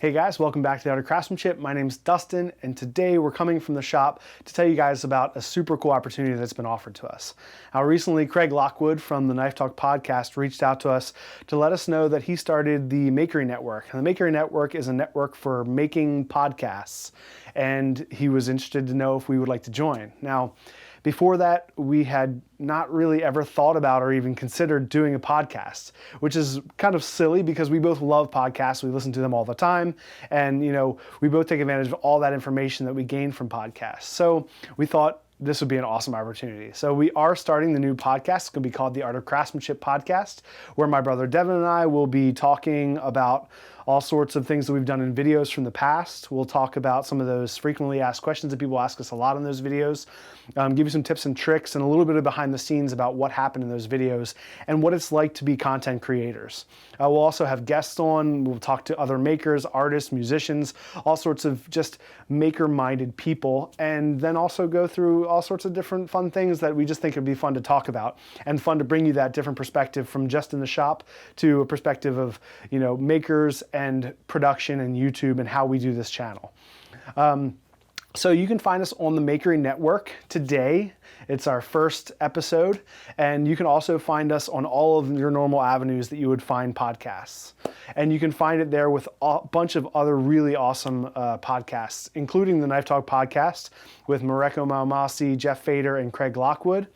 Hey guys, welcome back to The Art of Craftsmanship. My name's Dustin, and today we're coming from the shop to tell you guys about a super cool opportunity that's been offered to us. Now, recently, Craig Lockwood from the Knife Talk podcast reached out to us to let us know that he started the Makery Network. And the Makery Network is a network for making podcasts, and he was interested to know if we would like to join. Now, before that, we had not really ever thought about or even considered doing a podcast, which is kind of silly because we both love podcasts. We listen to them all the time. And, we both take advantage of all that information that we gain from podcasts. So we thought this would be an awesome opportunity. So we are starting the new podcast. It's going to be called The Art of Craftsmanship Podcast, where my brother Devin and I will be talking about all sorts of things that we've done in videos from the past. We'll talk about some of those frequently asked questions that people ask us a lot in those videos, give you some tips and tricks and a little bit of behind the scenes about what happened in those videos and what it's like to be content creators. We'll also have guests on. We'll talk to other makers, artists, musicians, all sorts of just maker-minded people, and then also go through all sorts of different fun things that we just think would be fun to talk about and fun to bring you that different perspective from just in the shop to a perspective of, makers and production and YouTube and how we do this channel. So you can find us on the Makery Network today. It's our first episode, and you can also find us on all of your normal avenues that you would find podcasts. And you can find it there with a bunch of other really awesome podcasts, including the Knife Talk podcast with Mareko Malmasi, Jeff Fader, and Craig Lockwood.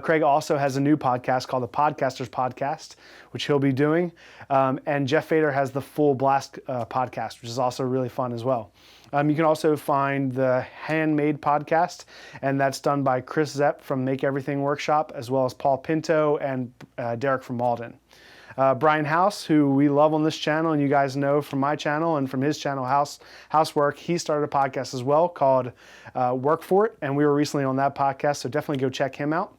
Craig also has a new podcast called the Podcasters Podcast, which he'll be doing. And Jeff Fader has the Full Blast podcast, which is also really fun as well. You can also find the Handmade Podcast, and that's done by Chris Zepp from Make Everything Workshop, as well as Paul Pinto and Derek from Malden. Brian House, who we love on this channel, and you guys know from my channel and from his channel, Housework, he started a podcast as well called Work For It, and we were recently on that podcast, so definitely go check him out.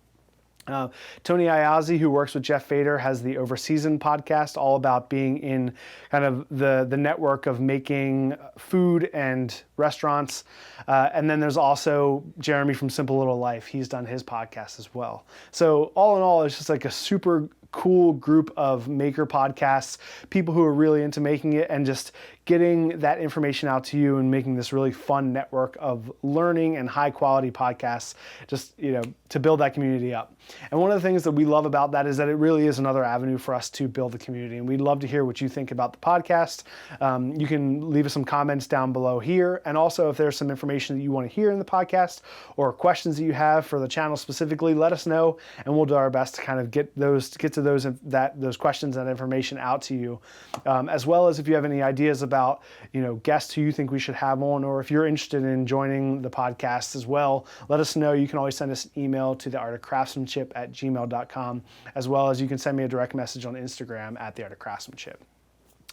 Tony Ayazi, who works with Jeff Fader, has the Overseasoned podcast, all about being in kind of the network of making food and restaurants. And then there's also Jeremy from Simple Little Life. He's done his podcast as well. So all in all, it's just like a super cool group of maker podcasts, people who are really into making it and just getting that information out to you and making this really fun network of learning and high quality podcasts, just, to build that community up. And one of the things that we love about that is that it really is another avenue for us to build the community. And we'd love to hear what you think about the podcast. You can leave us some comments down below here. And also if there's some information that you want to hear in the podcast or questions that you have for the channel specifically, let us know and we'll do our best to kind of get to those questions and information out to you. As well as if you have any ideas about, guests who you think we should have on, or if you're interested in joining the podcast as well, let us know. You can always send us an email to theartofcraftsmanship@gmail.com, as well as you can send me a direct message on Instagram at theartofcraftsmanship.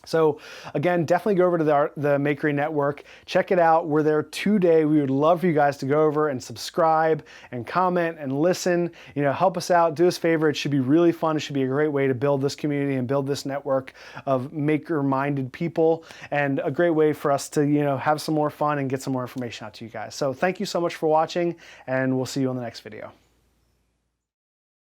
So again, definitely go over to the Makery Network. Check it out. We're there today. We would love for you guys to go over and subscribe and comment and listen. Help us out. Do us a favor. It should be really fun. It should be a great way to build this community and build this network of maker-minded people, and a great way for us to have some more fun and get some more information out to you guys. So thank you so much for watching, and we'll see you on the next video.